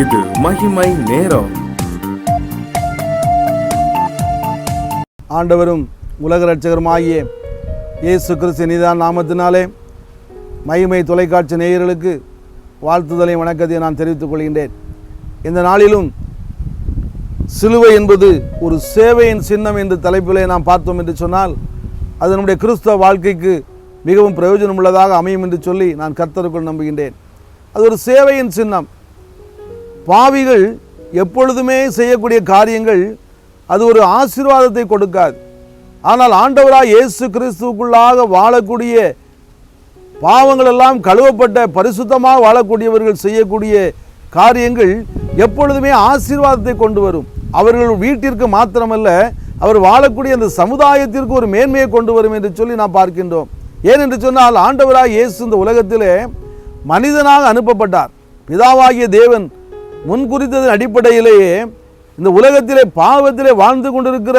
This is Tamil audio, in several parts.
இது மகிமை நேரம். ஆண்டவரும் உலக இரட்சகருமாகிய இயேசு கிறிஸ்து இனிதான நாமத்தினாலே மகிமை தொலைக்காட்சி நேயர்களுக்கு வாழ்த்துதலை வணக்கத்தை நான் தெரிவித்துக் கொள்கின்றேன். இந்த நாளிலும் சிலுவை என்பது ஒரு சேவையின் சின்னம் என்று தலைப்பிலே நாம் பார்த்தோம் என்று சொன்னால், அது நம்முடைய கிறிஸ்தவ வாழ்க்கைக்கு மிகவும் பிரயோஜனம் உள்ளதாக அமையும் என்று சொல்லி நான் கர்த்தருக்குள் நம்புகின்றேன். அது ஒரு சேவையின் சின்னம். பாவிகள் எப்பொழுதுமே செய்யக்கூடிய காரியங்கள் அது ஒரு ஆசீர்வாதத்தை கொடுக்காது. ஆனால் ஆண்டவராய் இயேசு கிறிஸ்துவுக்குள்ளாக வாழக்கூடிய, பாவங்கள் எல்லாம் கழுவப்பட்ட பரிசுத்தமாக வாழக்கூடியவர்கள் செய்யக்கூடிய காரியங்கள் எப்பொழுதுமே ஆசீர்வாதத்தை கொண்டு வரும். அவர்கள் வீட்டிற்கு மாத்திரமல்ல, அவர் வாழக்கூடிய அந்த சமுதாயத்திற்கு ஒரு மேன்மையை கொண்டு வரும் என்று சொல்லி நாம் பார்க்கின்றோம். ஏனென்று சொன்னால், ஆண்டவராய் இயேசு இந்த உலகத்திலே மனிதனாக அனுப்பப்பட்டார். பிதாவாகிய தேவன் முன்குறித்ததன் அடிப்படையிலேயே இந்த உலகத்திலே பாவத்திலே வாழ்ந்து கொண்டிருக்கிற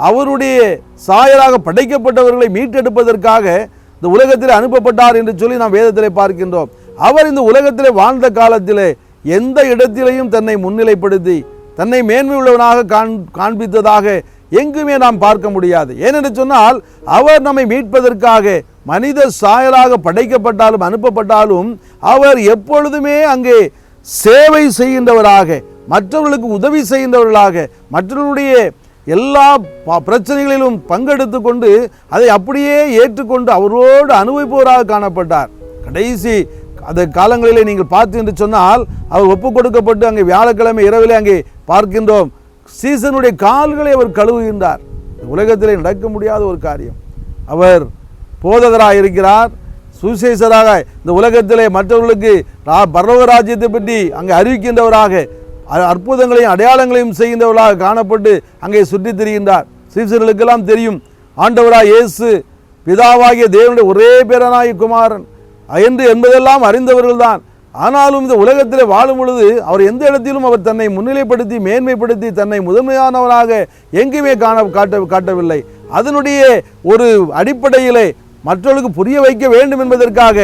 அவருடைய சாயலாக படைக்கப்பட்டவர்களை மீட்டெடுப்பதற்காக இந்த உலகத்திலே அனுப்பப்பட்டார் என்று சொல்லி நாம் வேதத்திலே பார்க்கின்றோம். அவர் இந்த உலகத்திலே வாழ்ந்த காலத்திலே எந்த இடத்திலேயும் தன்னை முன்னிலைப்படுத்தி தன்னை மேன்மை உள்ளவனாக காண்பித்ததாக எங்குமே நாம் பார்க்க முடியாது. ஏனென்று சொன்னால், அவர் நம்மை மீட்பதற்காக மனித சாயலாக படைக்கப்பட்டாலும் அனுப்பப்பட்டாலும் அவர் எப்பொழுதுமே அங்கே சேவை செய்கின்றவராக, மற்றவர்களுக்கு உதவி செய்கின்றவர்களாக, மற்றவர்களுடைய எல்லா பிரச்சனைகளிலும் பங்கெடுத்து கொண்டு அதை அப்படியே ஏற்றுக்கொண்டு அவரோடு அனுபவிப்பவராக காணப்பட்டார். கடைசி அந்த காலங்களிலே நீங்கள் பார்த்து என்று சொன்னால், அவர் ஒப்பு கொடுக்கப்பட்டு அங்கே வியாழக்கிழமை இரவிலே அங்கே பார்க்கின்றோம், சீசனுடைய கால்களை அவர் கழுவுகின்றார். உலகத்திலே நடக்க முடியாத ஒரு காரியம். அவர் போதகராக இருக்கிறார், சுவிசேஷராக இந்த உலகத்திலே மற்றவர்களுக்கு பரலோக ராஜ்யத்தை பற்றி அங்கே அறிவிக்கின்றவராக, அற்புதங்களையும் அடையாளங்களையும் செய்கின்றவர்களாக காணப்பட்டு அங்கே சுற்றித் திரிகின்றார். சீசர்களுக்கெல்லாம் தெரியும், ஆண்டவராக இயேசு பிதாவாகிய தேவனுடைய ஒரே பேரனாகிய குமாரன் என்று என்பதெல்லாம் அறிந்தவர்கள்தான். ஆனாலும் இந்த உலகத்திலே வாழும் பொழுது அவர் எந்த இடத்திலும் அவர் தன்னை முன்னிலைப்படுத்தி மேன்மைப்படுத்தி தன்னை முதன்மையானவராக எங்குமே காட்டவில்லை. அதனுடைய ஒரு அடிப்படையிலே மற்றவர்களுக்கு புரிய வைக்க வேண்டும் என்பதற்காக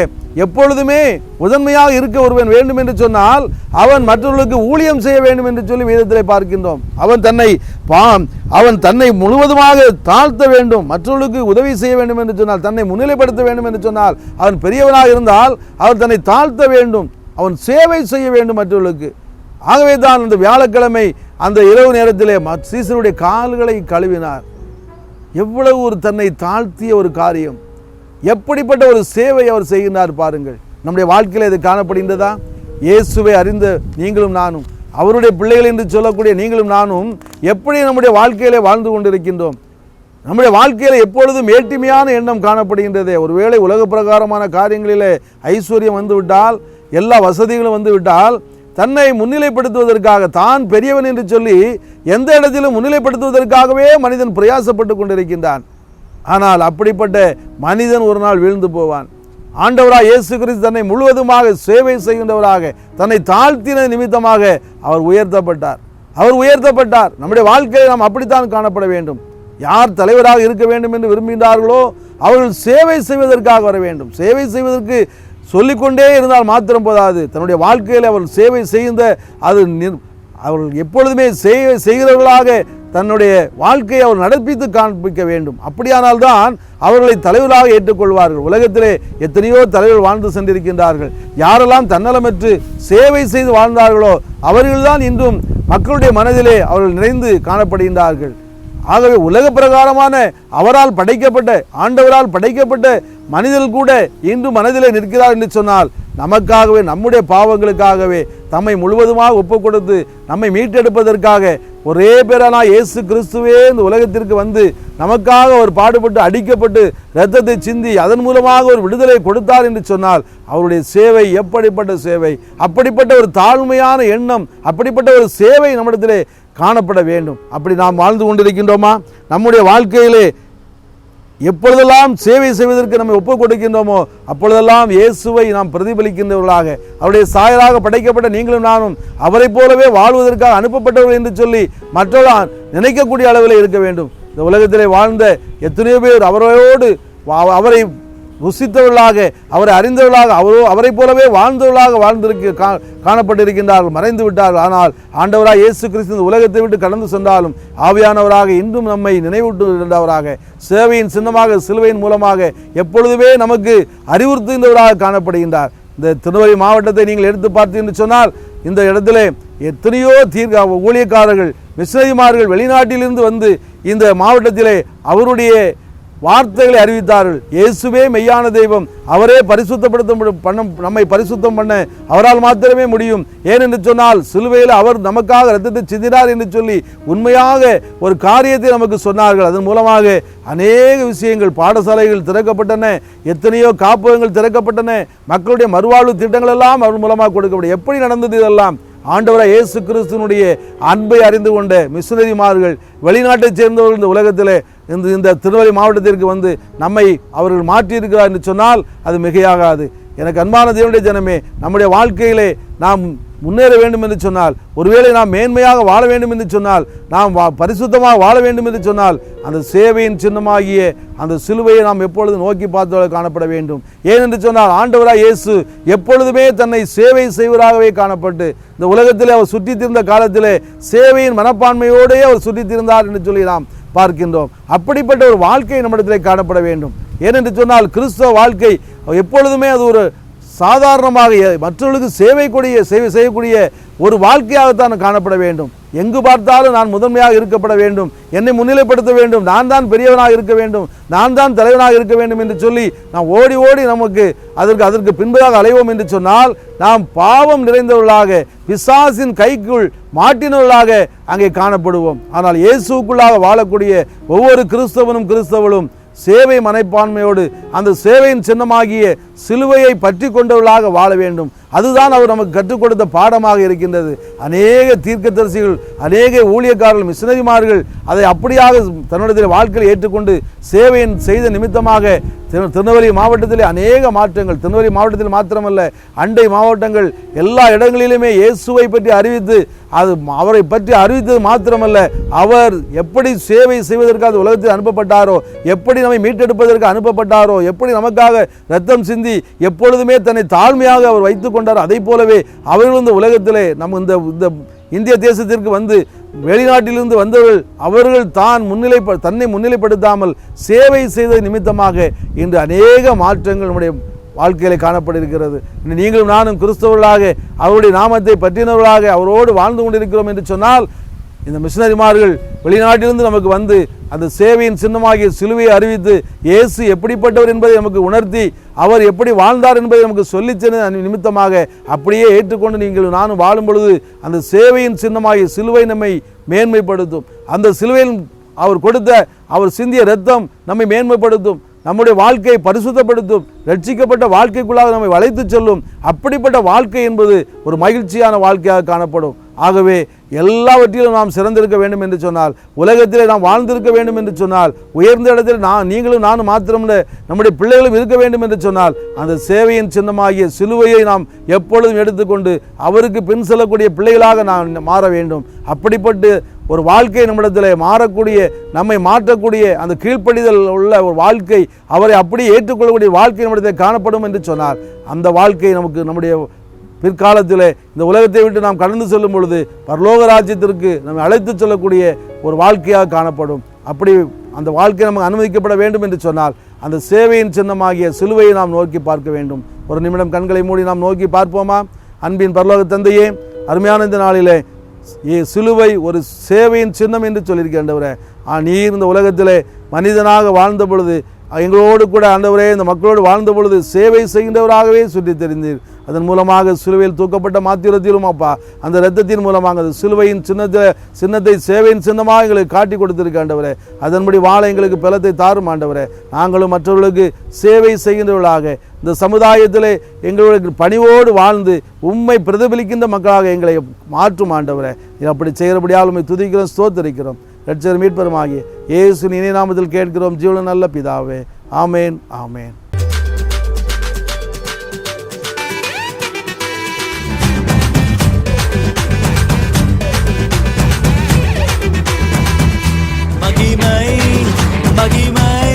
எப்பொழுதுமே முதன்மையாக இருக்க ஒருவன் வேண்டும் என்று சொன்னால் அவன் மற்றவர்களுக்கு ஊழியம் செய்ய வேண்டும் என்று சொல்லி வேதத்திலே பார்க்கின்றோம். அவன் தன்னை முழுவதுமாக தாழ்த்த வேண்டும், மற்றவர்களுக்கு உதவி செய்ய வேண்டும் என்று சொன்னால், தன்னை முன்னிலைப்படுத்த வேண்டும் என்று சொன்னால், அவன் பெரியவனாக இருந்தால் அவர் தன்னை தாழ்த்த வேண்டும், அவன் சேவை செய்ய வேண்டும் மற்றவர்களுக்கு. ஆகவே தான் அந்த வியாழக்கிழமை அந்த இரவு நேரத்திலே சீசனுடைய கால்களை கழுவினார். எவ்வளவு ஒரு தன்னை தாழ்த்திய ஒரு காரியம், எப்படிப்பட்ட ஒரு சேவை அவர் செய்கிறார் பாருங்கள். நம்முடைய வாழ்க்கையில் இது காணப்படுகின்றதா? இயேசுவை அறிந்த நீங்களும் நானும், அவருடைய பிள்ளைகள் என்று சொல்லக்கூடிய நீங்களும் நானும் எப்படி நம்முடைய வாழ்க்கையிலே வாழ்ந்து கொண்டிருக்கின்றோம்? நம்முடைய வாழ்க்கையில் எப்பொழுதும் ஏழ்மையான எண்ணம் காணப்படுகின்றதே. ஒருவேளை உலக பிரகாரமான காரியங்களிலே ஐஸ்வர்யம் வந்துவிட்டால், எல்லா வசதிகளும் வந்துவிட்டால், தன்னை முன்னிலைப்படுத்துவதற்காக, தான் பெரியவன் என்று சொல்லி எந்த இடத்திலும் முன்னிலைப்படுத்துவதற்காகவே மனிதன் பிரயாசப்பட்டு கொண்டிருக்கின்றான். ஆனால் அப்படிப்பட்ட மனிதன் ஒரு நாள் வீழ்ந்து போவான். ஆண்டவராக இயேசு கிறிஸ்து தன்னை முழுவதுமாக சேவை செய்கின்றவராக, தன்னை தாழ்த்தின நிமித்தமாக அவர் உயர்த்தப்பட்டார். நம்முடைய வாழ்க்கையை நாம் அப்படித்தான் காணப்பட வேண்டும். யார் தலைவராக இருக்க வேண்டும் என்று விரும்புகின்றார்களோ அவர்கள் சேவை செய்வதற்காக வர வேண்டும். சேவை செய்வதற்கு சொல்லிக்கொண்டே இருந்தால் மாத்திரம் போதாது, தன்னுடைய வாழ்க்கையில் அவர் சேவை செய்கின்ற அவர்கள் எப்பொழுதுமே சேவை செய்கிறவர்களாக தன்னுடைய வாழ்க்கையை அவர் நடப்பித்து காண்பிக்க வேண்டும். அப்படியானால்தான் அவர்களை தலைவராக ஏற்றுக்கொள்வார்கள். உலகத்திலே எத்தனையோ தலைவர்கள் வாழ்ந்து சென்றிருக்கின்றார்கள். யாரெல்லாம் தன்னலமற்று சேவை செய்து வாழ்ந்தார்களோ அவர்கள்தான் இன்றும் மக்களுடைய மனதிலே அவர்கள் நிறைந்து காணப்படுகின்றார்கள். ஆகவே உலக பிரகாரமான அவரால் படைக்கப்பட்ட, ஆண்டவரால் படைக்கப்பட்ட மனிதர்கள் கூட இன்று மனதிலே நிற்கிறார் என்று சொன்னால், நமக்காகவே, நம்முடைய பாவங்களுக்காகவே தம்மை முழுவதுமாக ஒப்புக் கொடுத்து நம்மை மீட்டெடுப்பதற்காக ஒரே பேரான இயேசு கிறிஸ்துவே இந்த உலகத்திற்கு வந்து நமக்காக அவர் பாடுபட்டு அடிக்கப்பட்டு இரத்தத்தை சிந்தி அதன் மூலமாக ஒரு விடுதலை கொடுத்தார் என்று சொன்னால், அவருடைய சேவை எப்படிப்பட்ட சேவை! அப்படிப்பட்ட ஒரு தாழ்மையான எண்ணம், அப்படிப்பட்ட ஒரு சேவை நம்மிடத்திலே காணப்பட வேண்டும். அப்படி நாம் வாழ்ந்து கொண்டிருக்கின்றோமா? நம்முடைய வாழ்க்கையிலே எப்பொழுதெல்லாம் சேவை செய்வதற்கு நம்ம ஒப்புக் கொடுக்கின்றோமோ அப்பொழுதெல்லாம் இயேசுவை நாம் பிரதிபலிக்கின்றவர்களாக, அவருடைய சாயலாக படைக்கப்பட்ட நீங்களும் நானும் அவரை போலவே வாழ்வதற்காக அனுப்பப்பட்டவர்கள் என்று சொல்லி மற்றவர்கள் நினைக்கக்கூடிய அளவில் இருக்க வேண்டும். இந்த உலகத்திலே வாழ்ந்த எத்தனையோ பேர் அவரோடு அவரை ருசித்தவர்களாக, அவரை அறிந்தவர்களாக, அவரை போலவே வாழ்ந்தவர்களாக காணப்பட்டிருக்கின்றார்கள், மறைந்து விட்டார்கள். ஆனால் ஆண்டவராக இயேசு கிறிஸ்து இந்த உலகத்தை விட்டு கடந்து சென்றாலும் ஆவியானவராக இன்றும் நம்மை நினைவூட்டுகின்றவராக, சேவையின் சின்னமாக சிலுவையின் மூலமாக எப்பொழுதுமே நமக்கு அறிவுறுத்துகின்றவராக காணப்படுகின்றார். இந்த திருநெல்வேலி மாவட்டத்தை நீங்கள் எடுத்து பார்த்தீர்கள் என்று சொன்னால், இந்த இடத்திலே எத்தனையோ ஊழியக்காரர்கள், மிஷனரிமார்கள் வெளிநாட்டிலிருந்து வந்து இந்த மாவட்டத்திலே அவருடைய வார்த்தைகளை அறிவித்தார்கள். இயேசுவே மெய்யான தெய்வம், அவரே நம்மை பரிசுத்தம் பண்ண அவரால் மாத்திரமே முடியும். ஏனென்று சொன்னால் சிலுவையில் அவர் நமக்காக இரத்தத்தை சிந்தினார் என்று சொல்லி உண்மையாக ஒரு காரியத்தை நமக்கு சொன்னார்கள். அதன் மூலமாக அநேக விஷயங்கள், பாடசாலைகள் திறக்கப்பட்டன, எத்தனையோ காப்பகங்கள் திறக்கப்பட்டன, மக்களுடைய மறுவாழ்வு திட்டங்கள் எல்லாம் அவர் மூலமாக கொடுக்கப்படும். எப்படி நடந்தது இதெல்லாம்? ஆண்டவராக இயேசு கிறிஸ்துவினுடைய அன்பை அறிந்து கொண்ட மிஷனரிமார்கள், வெளிநாட்டைச் சேர்ந்தவர்கள் இந்த உலகத்தில் இந்த திருநெல்வேலி மாவட்டத்திற்கு வந்து நம்மை அவர்கள் மாற்றியிருக்கிறார் என்று சொன்னால் அது மிகையாகாது. எனக்கு அன்பான தேவனுடைய ஜனமே, நம்முடைய வாழ்க்கையிலே நாம் முன்னேற வேண்டும் என்று சொன்னால், ஒருவேளை நாம் மேன்மையாக வாழ வேண்டும் என்று சொன்னால், நாம் பரிசுத்தமாக வாழ வேண்டும் என்று சொன்னால், அந்த சேவையின் சின்னமாகிய அந்த சிலுவையை நாம் எப்பொழுது நோக்கி பார்த்தவர்கள் காணப்பட வேண்டும். ஏனென்று சொன்னால் ஆண்டவராக இயேசு எப்பொழுதுமே தன்னை சேவை செய்வராகவே காணப்பட்டு இந்த உலகத்திலே அவர் சுற்றித்திருந்த காலத்திலே சேவையின் மனப்பான்மையோடே அவர் சுற்றித்திருந்தார் என்று சொல்லி நாம் பார்க்கின்றோம். அப்படிப்பட்ட ஒரு வாழ்க்கை நம்மிடத்திலே காணப்பட வேண்டும். ஏனென்று சொன்னால் கிறிஸ்தவ வாழ்க்கை எப்பொழுதுமே அது ஒரு சாதாரணமாக மற்றவர்களுக்கு சேவை செய்யக்கூடிய ஒரு வாழ்க்கையாகத்தான் காணப்பட வேண்டும். எங்கு பார்த்தாலும் நான் முதன்மையாக இருக்கப்பட வேண்டும், என்னை முன்னிலைப்படுத்த வேண்டும், நான் தான் பெரியவனாக இருக்க வேண்டும், நான் தான் தலைவனாக இருக்க வேண்டும் என்று சொல்லி நாம் ஓடி ஓடி நமக்கு அதற்கு பின்பதாக அலைவோம் என்று சொன்னால் நாம் பாவம் நிறைந்தவர்களாக, பிசாசின் கைக்குள் மாட்டினவர்களாக அங்கே காணப்படுவோம். ஆனால் இயேசுக்குள்ளாக வாழக்கூடிய ஒவ்வொரு கிறிஸ்தவனும் சேவை மனப்பான்மையோடு அந்த சேவையின் சின்னமாகிய சிலுவையை பற்றி கொண்டவர்களாக வாழ வேண்டும். அதுதான் அவர் நமக்கு கற்றுக் கொடுத்த பாடமாக இருக்கின்றது. அநேக தீர்க்கதரிசிகள், அநேக ஊழியக்காரர்கள், மிஷனரிமார்கள் அதை அப்படியாக தன்னுடைய வாழ்க்கையில் ஏற்றுக்கொண்டு சேவையின் செய்த நிமித்தமாக திருநெல்வேலி மாவட்டத்திலே அநேக மாற்றங்கள், திருநெல்வேலி மாவட்டத்தில் மாத்திரமல்ல அண்டை மாவட்டங்கள் எல்லா இடங்களிலுமே இயேசுவை பற்றி அறிவித்து அவரை பற்றி அறிவித்தது மாத்திரமல்ல, அவர் எப்படி சேவை செய்வதற்காக உலகத்தில் அனுப்பப்பட்டாரோ, எப்படி நம்மை மீட்டெடுப்பதற்கு அனுப்பப்பட்டாரோ, எப்படி நமக்காக இரத்தம் சிந்தி எப்பொழுதுமே தன்னை தாழ்மையாக அவர் வைத்துக் கொண்டார், அதை போலவே அவர்கள் இந்த உலகத்திலே நம்ம இந்த இந்திய தேசத்திற்கு வந்து வெளிநாட்டிலிருந்து வந்தவர்கள் அவர்கள் தன்னை முன்னிலைப்படுத்தாமல் சேவை செய்த நிமித்தமாக இன்று அநேக மாற்றங்கள் நம்முடைய வாழ்க்கையில் காணப்பட்டிருக்கிறது. நீங்களும் நானும் கிறிஸ்தவர்களாக அவருடைய நாமத்தை பற்றினவர்களாக அவரோடு வாழ்ந்து கொண்டிருக்கிறோம் என்று சொன்னால், இந்த மிஷனரிமார்கள் வெளிநாட்டிலிருந்து நமக்கு வந்து அந்த சேவையின் சின்னமாகிய சிலுவையை அறிவித்து இயேசு எப்படிப்பட்டவர் என்பதை நமக்கு உணர்த்தி அவர் எப்படி வாழ்ந்தார் என்பதை நமக்கு சொல்லிச்சென்ற நிமித்தமாக அப்படியே ஏற்றுக்கொண்டு நீங்கள் நானும் வாழும் பொழுது அந்த சேவையின் சின்னமாகிய சிலுவை நம்மை மேன்மைப்படுத்தும். அந்த சிலுவையில் அவர் சிந்திய இரத்தம் நம்மை மேன்மைப்படுத்தும், நம்முடைய வாழ்க்கையை பரிசுத்தப்படுத்தும், ரட்சிக்கப்பட்ட வாழ்க்கைக்குள்ளாக நம்மை வளைத்து செல்லும். அப்படிப்பட்ட வாழ்க்கை என்பது ஒரு மகிழ்ச்சியான வாழ்க்கையாக காணப்படும். ஆகவே எல்லாவற்றிலும் நாம் சிறந்திருக்க வேண்டும் என்று சொன்னால், உலகத்திலே நாம் வாழ்ந்திருக்க வேண்டும் என்று சொன்னால், உயர்ந்த இடத்தில் நீங்களும் நானும் மாத்திரமல்ல நம்முடைய பிள்ளைகளும் இருக்க வேண்டும் என்று சொன்னால், அந்த சேவையின் சின்னமாகிய சிலுவையை நாம் எப்பொழுதும் எடுத்துக்கொண்டு அவருக்கு பின் செல்லக்கூடிய பிள்ளைகளாக நாம் மாற வேண்டும். அப்படிப்பட்டு ஒரு வாழ்க்கை நம்மிடத்தில் மாறக்கூடிய, நம்மை மாற்றக்கூடிய அந்த கீழ்ப்படிதல் உள்ள ஒரு வாழ்க்கை, அவரை அப்படியே ஏற்றுக்கொள்ளக்கூடிய வாழ்க்கை நம்மிடத்தில் காணப்படும் என்று சொன்னார். அந்த வாழ்க்கை நம்முடைய பிற்காலத்தில் இந்த உலகத்தை விட்டு நாம் கடந்து செல்லும் பொழுது பரலோக ராஜ்யத்திற்கு நம்மை அழைத்து செல்லக்கூடிய ஒரு வாழ்க்கையாக காணப்படும். அப்படி அந்த வாழ்க்கை நமக்கு அனுமதிக்கப்பட வேண்டும் என்று சொன்னால் அந்த சேவையின் சின்னமாகிய சிலுவையை நாம் நோக்கி பார்க்க வேண்டும். ஒரு நிமிடம் கண்களை மூடி நாம் நோக்கி பார்ப்போமா? அன்பின் பரலோக தந்தையே, அருமையான இந்த நாளிலே சிலுவை ஒரு சேவையின் சின்னம் என்று சொல்லியிருக்கின்றவரே, நீர் இந்த உலகத்திலே மனிதனாக வாழ்ந்த பொழுது எங்களோடு கூட ஆண்டவரே இந்த மக்களோடு வாழ்ந்த பொழுது சேவை செய்கின்றவராகவே சுற்றி தெரிந்தீர். அதன் மூலமாக சிலுவையில் தூக்கப்பட்ட மாத்திரத்திலும் அப்பா அந்த இரத்தத்தின் மூலமாக அந்த சிலுவையின் சின்னத்தை சேவையின் சின்னமாக எங்களுக்கு காட்டி கொடுத்திருக்க ஆண்டவரே, அதன்படி வாழ எங்களுக்கு பலத்தை தாரும் ஆண்டவரே. நாங்களும் மற்றவர்களுக்கு சேவை செய்கின்றவர்களாக இந்த சமுதாயத்திலே எங்களுக்கு பணிவோடு வாழ்ந்து உம்மை பிரதிபலிக்கின்ற மக்களாக எங்களை மாற்றும் ஆண்டவரே. அப்படி செய்கிறபடியால் உம்மை துதிக்கிறோம், ஸ்தோத்திரிக்கிறோம். இரட்சகர் மீட்பருமாகிய இயேசுவின் இனிய நாமத்தில் கேட்கிறோம் ஜீவனுள்ள நல்ல பிதாவே, ஆமேன், ஆமேன். மகிமை